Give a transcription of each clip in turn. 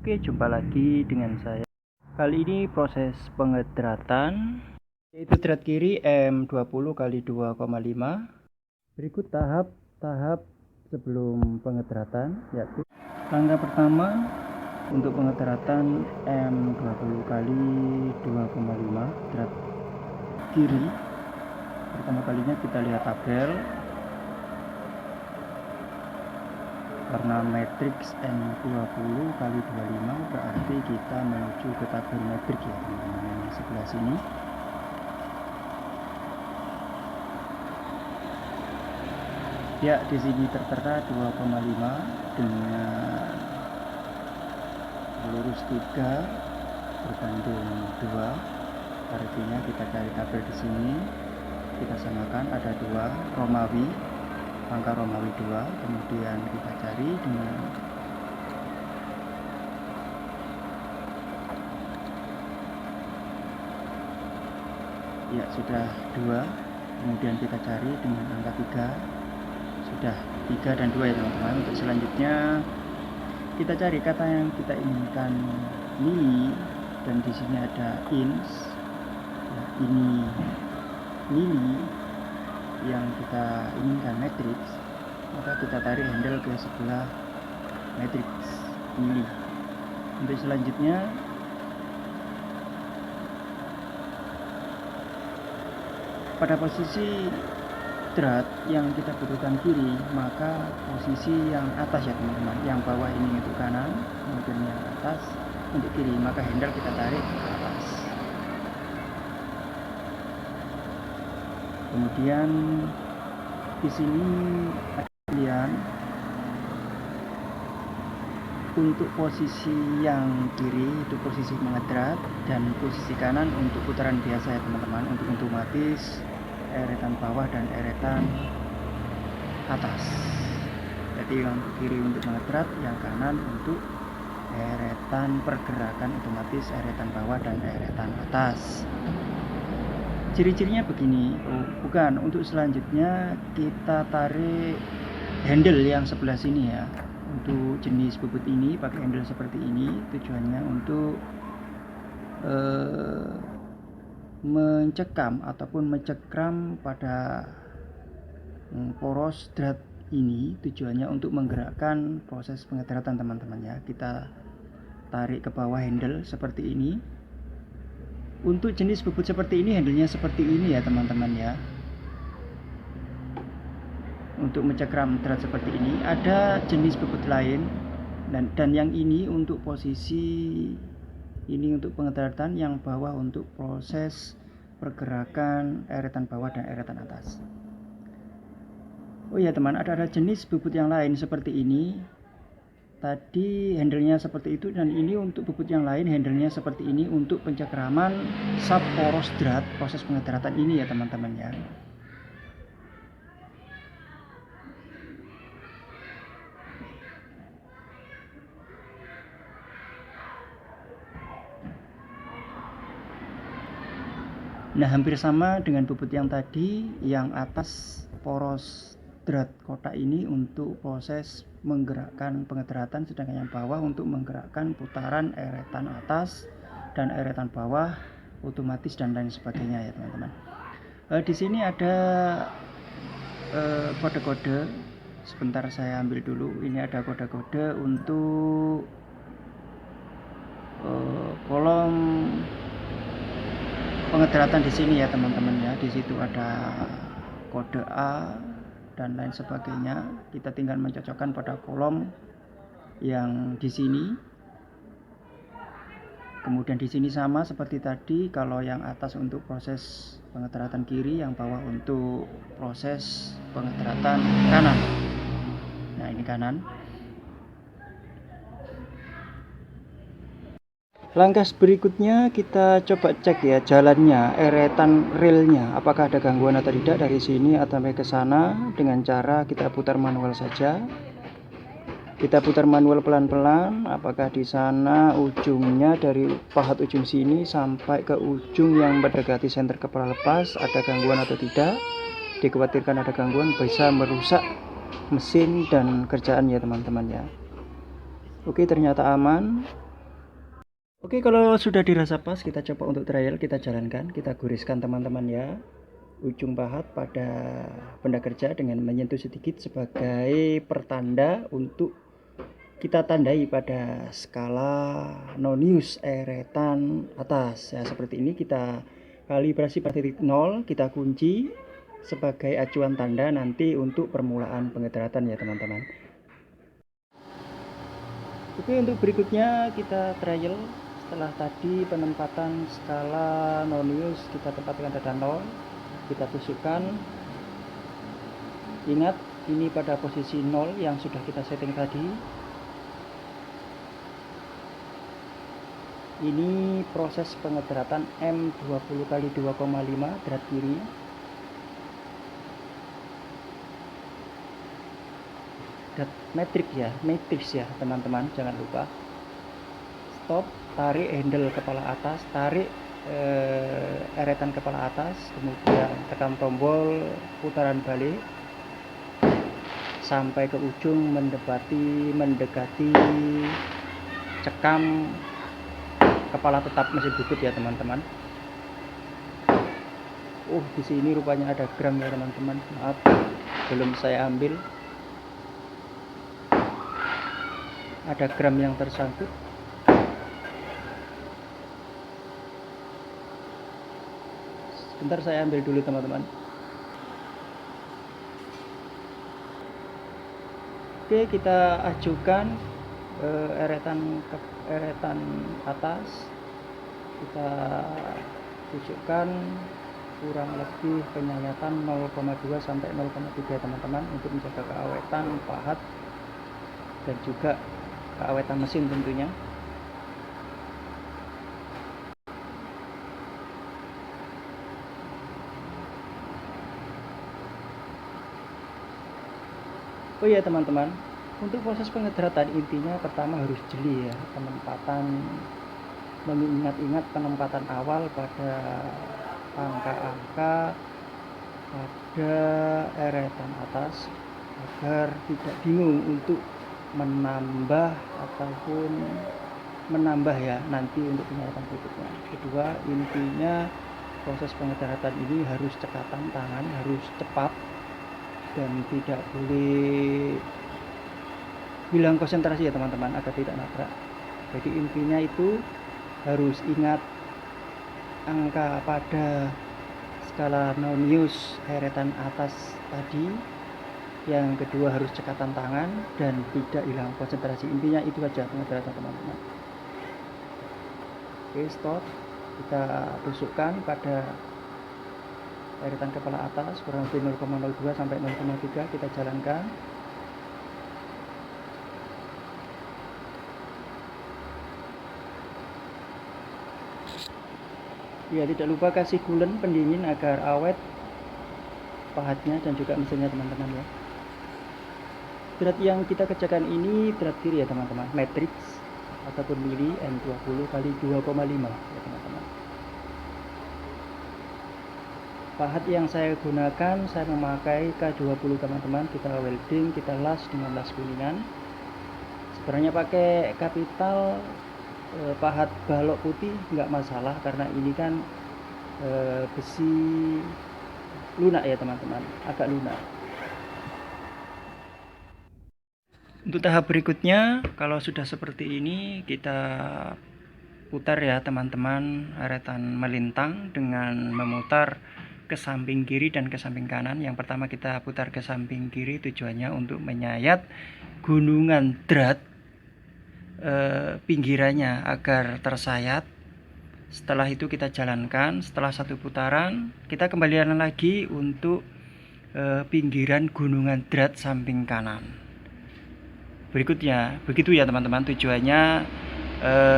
Oke, jumpa lagi dengan saya. Kali ini proses pengedratan, yaitu drat kiri M20 kali 2,5. Berikut tahap sebelum pengedratan, yaitu langkah pertama untuk pengedratan M20 kali 2,5 drat kiri. Pertama kalinya kita lihat tabel. Karena matriks M20 kali 25 berarti kita menuju ke tabel metrik ya teman-teman, yang sebelah sini. Ya, di sini tertera 2,5 dengan lurus 3 berbanding 2. Artinya kita cari tabel di sini, kita samakan ada 2 Romawi, angka Romawi 2, kemudian kita cari dengan ya sudah 2, kemudian kita cari dengan angka 3, sudah 3 dan 2 ya teman-teman. Untuk selanjutnya kita cari kata yang kita inginkan mili, dan di sini ada ins ya, ini mili yang kita inginkan matriks, maka kita tarik handle ke sebelah matriks mili. Untuk selanjutnya pada posisi drat yang kita butuhkan kiri, maka posisi yang atas ya teman-teman, yang bawah ini untuk kanan, kemudian yang atas untuk kiri, maka handle kita tarik ke atas. Kemudian di sini ada pilihan untuk posisi yang kiri itu posisi mengedrat, dan posisi kanan untuk putaran biasa ya teman-teman, untuk otomatis eretan bawah dan eretan atas. Jadi yang kiri untuk mengedrat, yang kanan untuk eretan pergerakan otomatis eretan bawah dan eretan atas. Ciri-cirinya begini. Bukan, untuk selanjutnya kita tarik handle yang sebelah sini ya. Untuk jenis bubut ini pakai handle seperti ini, tujuannya untuk mencekam ataupun mencekram pada poros drat ini, tujuannya untuk menggerakkan proses pengedratan teman-teman ya. Kita tarik ke bawah handle seperti ini. Untuk jenis bubut seperti ini, handlenya seperti ini ya teman-teman ya. Untuk mencekram drat seperti ini. Ada jenis bubut lain, dan yang ini untuk posisi ini untuk pengedratan, yang bawah untuk proses pergerakan eretan bawah dan eretan atas. Oh ya teman, ada jenis bubut yang lain seperti ini. Tadi handlenya seperti itu, dan ini untuk bubut yang lain handlenya seperti ini untuk pencekraman sub poros drat proses pengedratan ini ya teman-teman ya. Nah, hampir sama dengan bubut yang tadi, yang atas poros drat kotak ini untuk proses menggerakkan pengedratan, sedangkan yang bawah untuk menggerakkan putaran eretan atas dan eretan bawah otomatis dan lain sebagainya ya teman-teman. Di sini ada kode-kode. Sebentar saya ambil dulu. Ini ada kode-kode untuk kolom pengedratan di sini ya teman-teman ya. Di situ ada kode A dan lain sebagainya. Kita tinggal mencocokkan pada kolom yang di sini. Kemudian di sini sama seperti tadi. Kalau yang atas untuk proses pengedratan kiri, yang bawah untuk proses pengedratan kanan. Nah, ini kanan. Langkah berikutnya kita coba cek ya jalannya, eretan relnya, apakah ada gangguan atau tidak dari sini atau sampai ke sana, dengan cara kita putar manual saja. Kita putar manual pelan-pelan, apakah di sana ujungnya dari pahat ujung sini sampai ke ujung yang mendekati senter kepala lepas ada gangguan atau tidak. Dikhawatirkan ada gangguan bisa merusak mesin dan kerjaan ya teman-teman ya. Oke, ternyata aman. Oke, kalau sudah dirasa pas, kita coba untuk trial, kita jalankan, kita goreskan teman-teman ya. Ujung pahat pada benda kerja dengan menyentuh sedikit sebagai pertanda untuk kita tandai pada skala nonius eretan atas ya. Seperti ini kita kalibrasi pada titik 0, kita kunci sebagai acuan tanda nanti untuk permulaan pengedratan ya teman-teman. Oke, untuk berikutnya kita trial. Setelah tadi penempatan skala nonius kita tempatkan pada 0, kita tusukkan. Ingat, ini pada posisi 0 yang sudah kita setting tadi. Ini proses pengedratan M20 kali 2,5 drat kiri. Drat matrix ya teman-teman, jangan lupa. Stop, tarik handle kepala atas, tarik eretan kepala atas, kemudian tekan tombol putaran balik sampai ke ujung mendekati cekam kepala tetap mesin bubut ya teman-teman. Di sini rupanya ada gram ya teman-teman, maaf belum saya ambil, ada gram yang tersangkut. Sebentar saya ambil dulu teman-teman. Oke, kita ajukan eretan atas, kita tusukkan kurang lebih penyayatan 0,2 sampai 0,3 teman-teman untuk menjaga keawetan pahat dan juga keawetan mesin tentunya. Oh iya teman-teman, untuk proses pengedratan intinya pertama harus jeli ya, penempatan, mengingat-ingat penempatan awal pada angka-angka pada eretan atas agar tidak bingung untuk menambah ataupun menambah ya nanti untuk penyayatan berikutnya. Kedua, intinya proses pengedratan ini harus cekatan tangan, harus cepat dan tidak boleh hilang konsentrasi ya teman-teman agar tidak nabrak. Jadi intinya itu harus ingat angka pada skala nonius eretan atas tadi. Yang kedua harus cekatan tangan dan tidak hilang konsentrasi. Intinya itu aja pengedratan teman-teman. Oke, stop. Kita tusukkan pada eretan kepala atas kurang lebih 0,02 sampai 0,3, kita jalankan. Ya, tidak lupa kasih coolant pendingin agar awet pahatnya dan juga mesinnya teman-teman ya. Drat yang kita kerjakan ini drat kiri ya teman-teman, matrix ataupun mili M20 kali 2,5 ya teman-teman. Pahat yang saya gunakan, saya memakai K20 teman-teman. Kita welding, kita las dengan las kuningan. Sebenarnya pakai kapital pahat balok putih nggak masalah karena ini kan besi lunak ya teman-teman, agak lunak. Untuk tahap berikutnya, kalau sudah seperti ini kita putar ya teman-teman eretan melintang dengan memutar ke samping kiri dan ke samping kanan. Yang pertama kita putar ke samping kiri, tujuannya untuk menyayat gunungan drat pinggirannya agar tersayat. Setelah itu kita jalankan, setelah satu putaran kita kembalikan lagi untuk pinggiran gunungan drat samping kanan. Berikutnya begitu ya teman-teman, tujuannya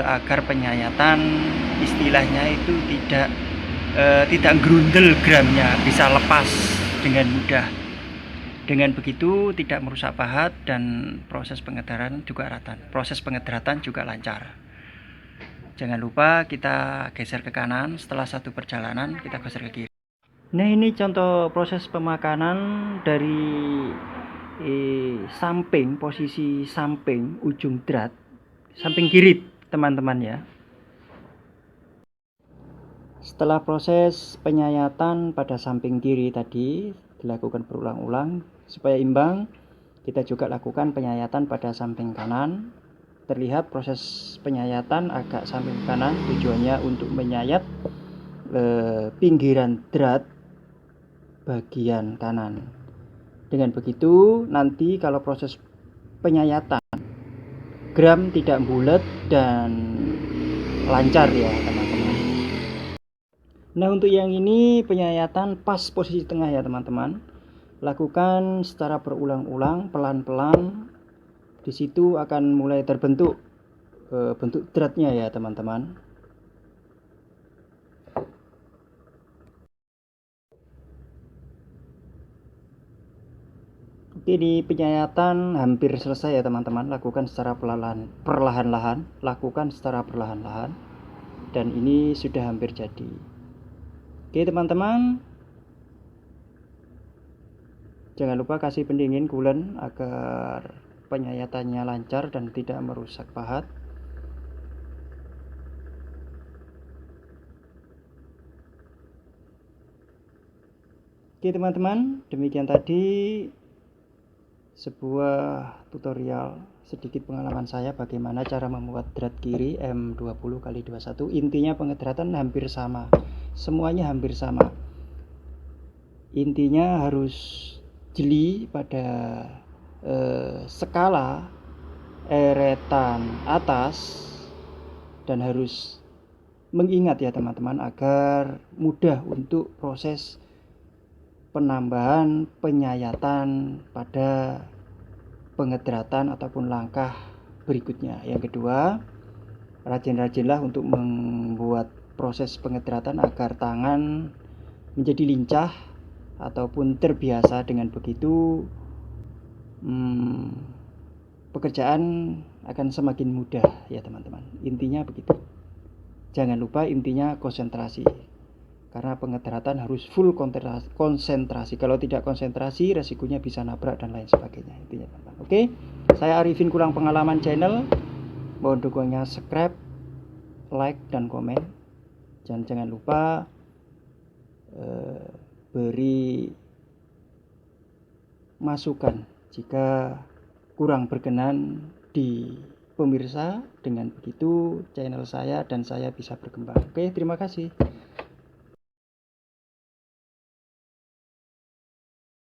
agar penyayatan istilahnya itu tidak gerundel gramnya, bisa lepas dengan mudah. Dengan begitu tidak merusak pahat dan proses pengedratan juga lancar. Jangan lupa kita geser ke kanan, setelah satu perjalanan kita geser ke kiri. Nah, ini contoh proses pemakanan dari samping, posisi samping ujung drat, samping kiri teman-teman ya. Setelah proses penyayatan pada samping kiri tadi dilakukan berulang-ulang supaya imbang, kita juga lakukan penyayatan pada samping kanan. Terlihat proses penyayatan agak samping kanan, tujuannya untuk menyayat pinggiran drat bagian kanan. Dengan begitu nanti kalau proses penyayatan gram tidak bulat dan lancar ya teman-teman. Nah, untuk yang ini penyayatan pas posisi tengah ya teman-teman. Lakukan secara berulang-ulang, pelan-pelan. Di situ akan mulai terbentuk bentuk dratnya ya teman-teman. Oke, di penyayatan hampir selesai ya teman-teman. Lakukan secara perlahan-lahan, lakukan secara perlahan-lahan. Dan ini sudah hampir jadi. Oke teman-teman, jangan lupa kasih pendingin coolant agar penyayatannya lancar dan tidak merusak pahat. Oke teman-teman, demikian tadi sebuah tutorial sedikit pengalaman saya bagaimana cara membuat drat kiri M20x21. Intinya pengedratan hampir sama, semuanya hampir sama. Intinya harus jeli pada skala eretan atas dan harus mengingat ya teman-teman agar mudah untuk proses penambahan penyayatan pada pengedratan ataupun langkah berikutnya. Yang kedua, rajin-rajinlah untuk membuat proses pengedratan agar tangan menjadi lincah ataupun terbiasa. Dengan begitu pekerjaan akan semakin mudah ya teman-teman. Intinya begitu. Jangan lupa intinya konsentrasi, karena pengedratan harus full konsentrasi. Kalau tidak konsentrasi resikonya bisa nabrak dan lain sebagainya. Intinya teman-teman. Oke, saya Arifin Kurang Pengalaman Channel. Mohon dukungannya subscribe, like dan komen. Dan jangan lupa beri masukan jika kurang berkenan di pemirsa. Dengan begitu channel saya dan saya bisa berkembang. Oke, terima kasih.